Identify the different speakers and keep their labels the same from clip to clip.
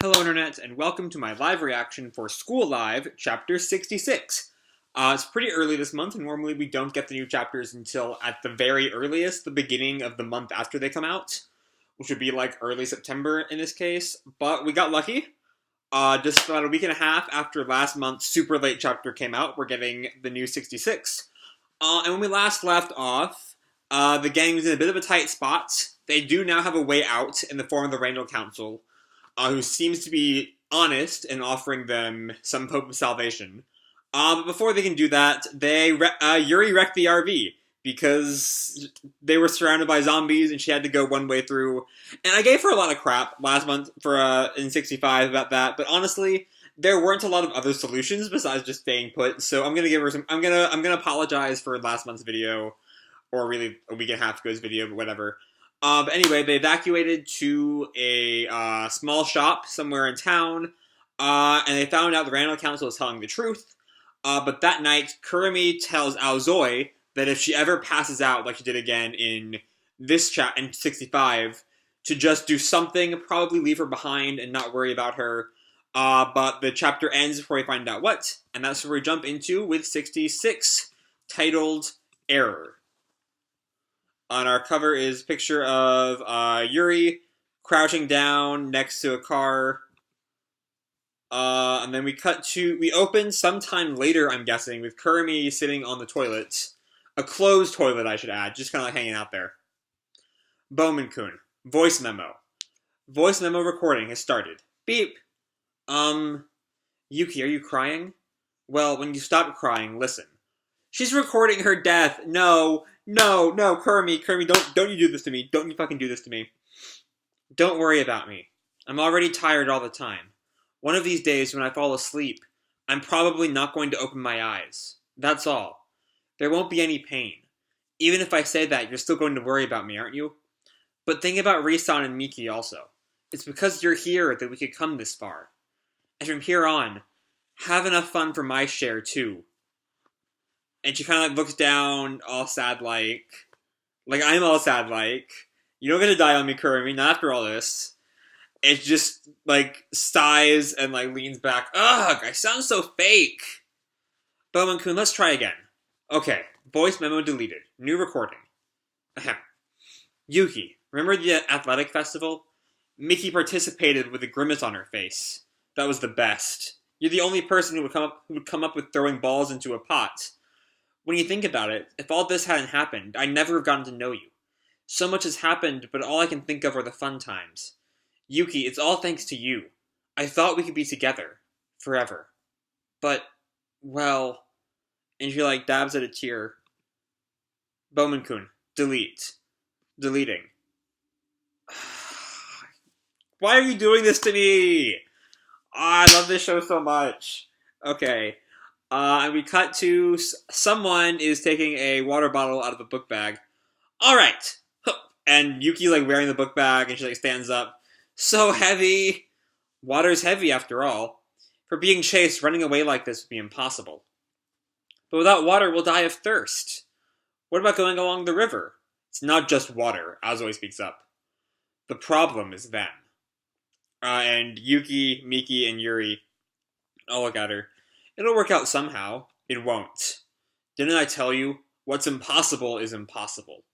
Speaker 1: Hello Internet, and welcome to my live reaction for School Live, Chapter 66. It's pretty early this month, and normally we don't get the new chapters until, at the very earliest, the beginning of the month after they come out, which would be like early September in this case, but we got lucky. Just about a week and a half after last month's super late chapter came out, we're getting the new 66. And when we last left off, the gang was in a bit of a tight spot. They do now have a way out in the form of the Randall Council, who seems to be honest in offering them some hope of salvation. But before they can do that, Yuri wrecked the RV because they were surrounded by zombies and she had to go one way through. And I gave her a lot of crap last month for in 65 about that, but honestly, there weren't a lot of other solutions besides just staying put. So I'm gonna give her some. I'm gonna apologize for last month's video, or really a week and a half ago's video, but whatever. But anyway, they evacuated to a small shop somewhere in town, and they found out the Randall Council was telling the truth. But that night, Kurumi tells Aosoi that if she ever passes out like she did again in this chat in 65, to just do something, probably leave her behind and not worry about her. But the chapter ends before we find out what, and that's where we jump into with 66, titled Error. On our cover is a picture of Yuri crouching down next to a car. And then we open sometime later, I'm guessing, with Kurumi sitting on the toilet. A closed toilet, I should add, just kind of like hanging out there. Bowman-kun. Voice memo. Voice memo recording has started. Beep. Yuki, are you crying? Well, when you stop crying, listen. She's recording her death. No, Kurumi, don't you do this to me. Don't you fucking do this to me. Don't worry about me. I'm already tired all the time. One of these days when I fall asleep, I'm probably not going to open my eyes. That's all. There won't be any pain. Even if I say that, you're still going to worry about me, aren't you? But think about Risan and Miki also. It's because you're here that we could come this far. And from here on, have enough fun for my share too. And she kind of looks down, all sad like I'm all sad like. You're not gonna die on me, Kurumi, not after all this. It just, sighs and, leans back. Ugh, I sound so fake. Bowman-kun, let's try again. Okay, voice memo deleted. New recording. Ahem. Yuki, remember the athletic festival? Miki participated with a grimace on her face. That was the best. You're the only person who would come up with throwing balls into a pot. When you think about it, if all this hadn't happened, I'd never have gotten to know you. So much has happened, but all I can think of are the fun times. Yuki, it's all thanks to you. I thought we could be together. Forever. But, well... And she, dabs at a tear. Bowman-kun, delete. Deleting. Why are you doing this to me? I love this show so much. Okay. And we cut to someone is taking a water bottle out of a book bag. Alright! And Yuki, wearing the book bag, and she, stands up. So heavy! Water's heavy, after all. For being chased, running away like this would be impossible. But without water, we'll die of thirst. What about going along the river? It's not just water, Aosoi speaks up. The problem is them. And Yuki, Miki, and Yuri all look at her. It'll work out somehow. It won't. Didn't I tell you? What's impossible is impossible.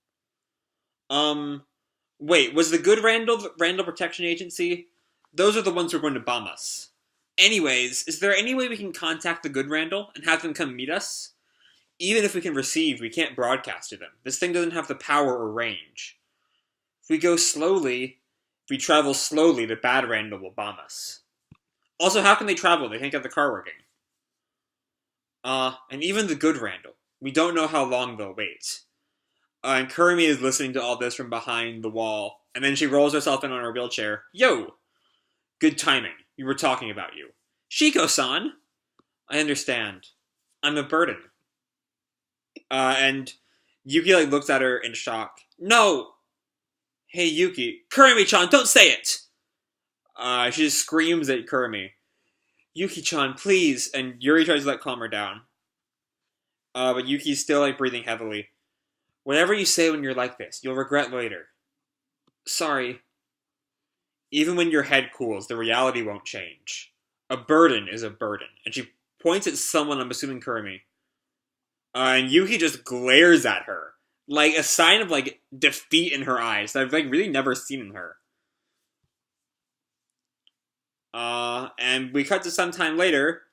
Speaker 1: Wait, was the good Randall Protection Agency? Those are the ones who are going to bomb us. Anyways, is there any way we can contact the good Randall and have them come meet us? Even if we can receive, we can't broadcast to them. This thing doesn't have the power or range. If we travel slowly, the bad Randall will bomb us. Also, how can they travel? They can't get the car working. And even the good Randall. We don't know how long they'll wait. And Kurumi is listening to all this from behind the wall, and then she rolls herself in on her wheelchair. Yo! Good timing. We were talking about you. Shiko-san! I understand. I'm a burden. And Yuki, looks at her in shock. No! Hey, Yuki. Kurumi-chan, don't say it! She just screams at Kurumi. Yuki-chan, please! And Yuri tries to, calm her down. But Yuki's still, breathing heavily. Whatever you say when you're like this, you'll regret later. Sorry. Even when your head cools, the reality won't change. A burden is a burden. And she points at someone, I'm assuming Kurumi. And Yuki just glares at her. Like a sign of like defeat in her eyes that I've like really never seen in her. And we cut to some time later,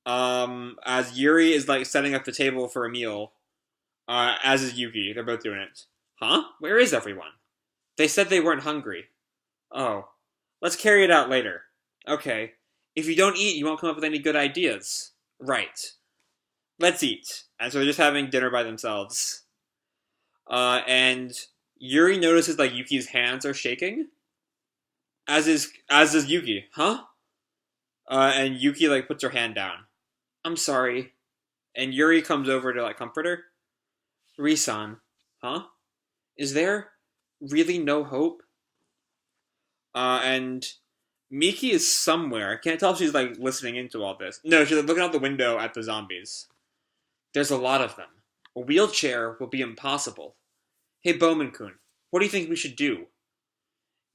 Speaker 1: as Yuri is like setting up the table for a meal, as is Yuki. They're both doing it. Huh? Where is everyone? They said they weren't hungry. Oh. Let's carry it out later. Okay. If you don't eat, you won't come up with any good ideas. Right. Let's eat. And so they're just having dinner by themselves. And Yuri notices like Yuki's hands are shaking. As is Yuki. Huh? And Yuki like puts her hand down. I'm sorry. And Yuri comes over to like comfort her. Risan. Huh? Is there really no hope? And Miki is somewhere. I can't tell if she's like listening into all this. No, she's like, looking out the window at the zombies. There's a lot of them. A wheelchair will be impossible. Hey, Bowman-kun, what do you think we should do?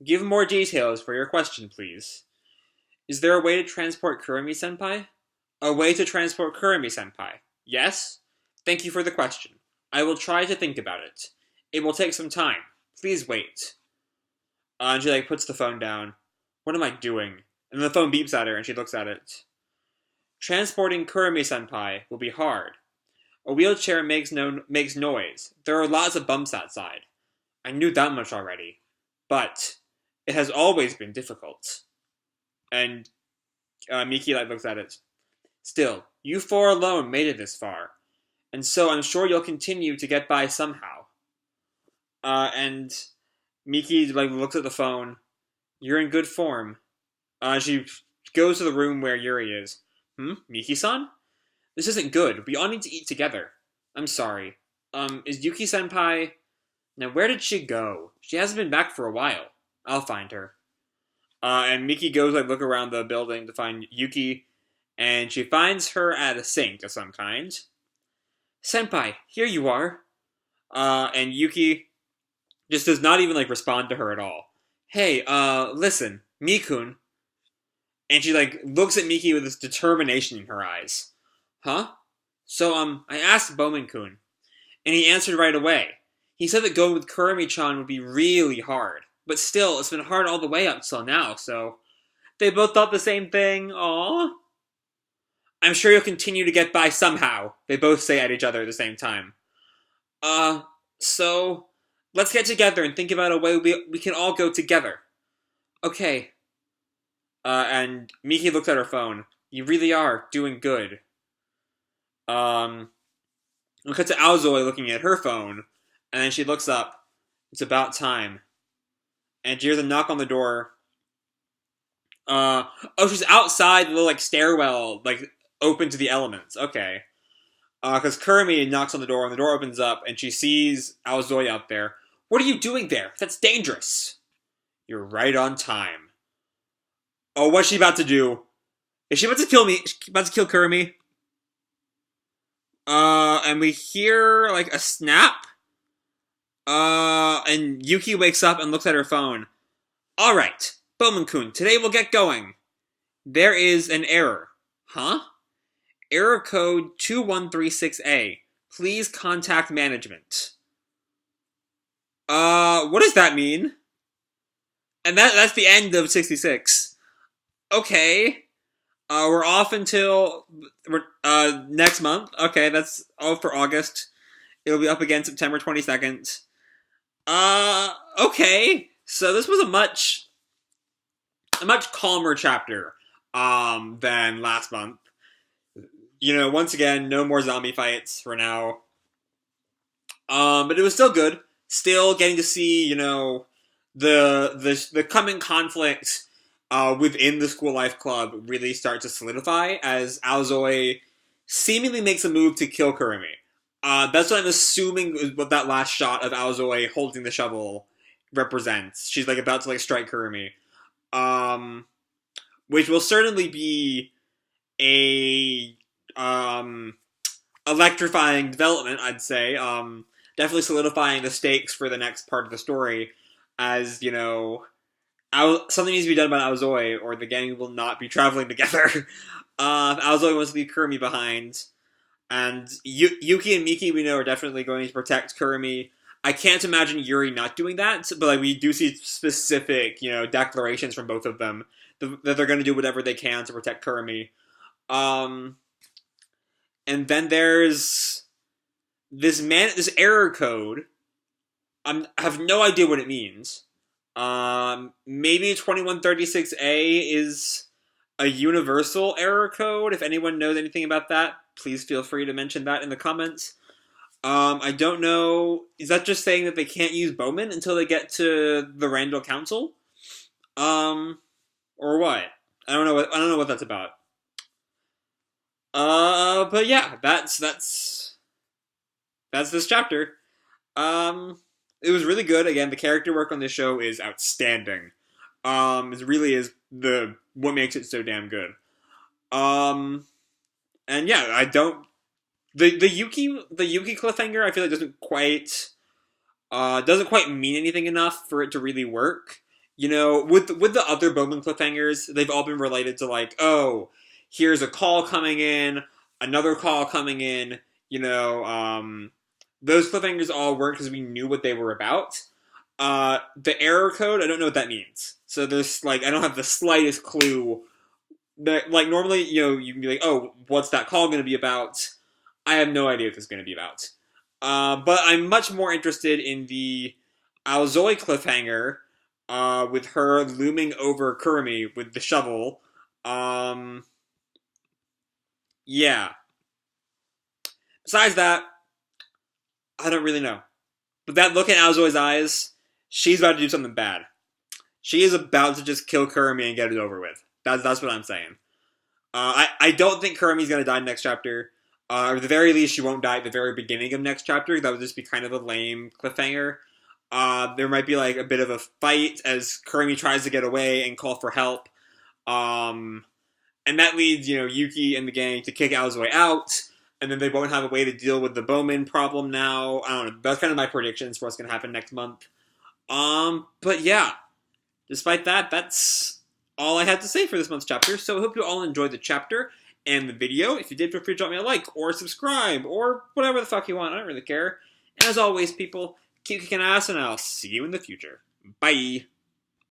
Speaker 1: Give more details for your question, please. Is there a way to transport Kurumi-senpai? A way to transport Kurumi-senpai. Yes? Thank you for the question. I will try to think about it. It will take some time. Please wait. And she like puts the phone down. What am I doing? And the phone beeps at her and she looks at it. Transporting Kurumi-senpai will be hard. A wheelchair makes noise. There are lots of bumps outside. I knew that much already. But it has always been difficult. And Miki like looks at it. Still, you four alone made it this far. And so I'm sure you'll continue to get by somehow. And Miki like looks at the phone. You're in good form. She goes to the room where Yuri is. Miki-san? This isn't good. We all need to eat together. I'm sorry. Is Yuki-senpai... Now, where did she go? She hasn't been back for a while. I'll find her. And Miki goes like look around the building to find Yuki, and she finds her at a sink of some kind. Senpai, here you are. And Yuki just does not even like respond to her at all. Hey, listen, Mikun. And she like looks at Miki with this determination in her eyes. Huh? So, I asked Bowman-kun, and he answered right away. He said that going with Kurumi-chan would be really hard. But still, it's been hard all the way up till now, so... They both thought the same thing, aww. I'm sure you'll continue to get by somehow, they both say at each other at the same time. So... Let's get together and think about a way we can all go together. Okay. And Miki looks at her phone. You really are doing good. We cut to Aosoi looking at her phone, and then she looks up. It's about time. And she hears a knock on the door. She's outside the little, like, stairwell, like, open to the elements. Okay. Because Kurumi knocks on the door, and the door opens up, and she sees Aosoi out there. What are you doing there? That's dangerous. You're right on time. Oh, what's she about to do? Is she about to kill me? Is she about to kill Kurumi? And we hear, like, a snap. And Yuki wakes up and looks at her phone. Alright, Bowman-kun, today we'll get going. There is an error. Huh? Error code 2136A. Please contact management. What does that mean? And that's the end of 66. Okay. We're off until next month. Okay, that's all for August. It'll be up again September 22nd. Okay. So this was a much calmer chapter than last month. You know, once again, no more zombie fights for now. But it was still good. Still getting to see, you know, the coming conflict within the School Life Club really start to solidify as Aosoi seemingly makes a move to kill Kurumi. That's what I'm assuming is what that last shot of Aosoi holding the shovel represents. She's like about to like strike Kurumi. Which will certainly be a electrifying development, I'd say. Definitely solidifying the stakes for the next part of the story as, you know, something needs to be done about Aosoi, or the gang will not be traveling together. Aosoi wants to leave Kurumi behind, and Yuki and Miki, we know, are definitely going to protect Kurumi. I can't imagine Yuri not doing that, but like we do see specific, declarations from both of them that they're going to do whatever they can to protect Kurumi. And then there's this error code. I have no idea what it means. Maybe 2136A is a universal error code. If anyone knows anything about that, please feel free to mention that in the comments. I don't know. Is that just saying that they can't use Bowman until they get to the Randall Council? Or what? I don't know what that's about. But yeah, that's this chapter. It was really good. Again, the character work on this show is outstanding. It really is what makes it so damn good. And yeah, I don't the Yuki cliffhanger, I feel like doesn't quite mean anything enough for it to really work. With the other Bowman cliffhangers, they've all been related to like, oh, here's a call coming in, another call coming in. Those cliffhangers all work because we knew what they were about. The error code, I don't know what that means. So there's I don't have the slightest clue. That normally, you can be like, oh, what's that call going to be about? I have no idea what this is going to be about. But I'm much more interested in the Aosoi cliffhanger, with her looming over Kurumi with the shovel. Yeah. Besides that, I don't really know. But that look in Aozoi's eyes, she's about to do something bad. She is about to just kill Kurumi and get it over with. That's what I'm saying. I don't think Kurumi's going to die next chapter. Or at the very least, she won't die at the very beginning of next chapter. That would just be kind of a lame cliffhanger. There might be a bit of a fight as Kurumi tries to get away and call for help. And that leads, Yuki and the gang to kick Aosoi out. And then they won't have a way to deal with the Bowman problem now. I don't know. That's kind of my predictions for what's going to happen next month. But yeah. Despite that, that's all I had to say for this month's chapter. So I hope you all enjoyed the chapter and the video. If you did, feel free to drop me a like or subscribe or whatever the fuck you want. I don't really care. And as always, people, keep kicking ass and I'll see you in the future. Bye.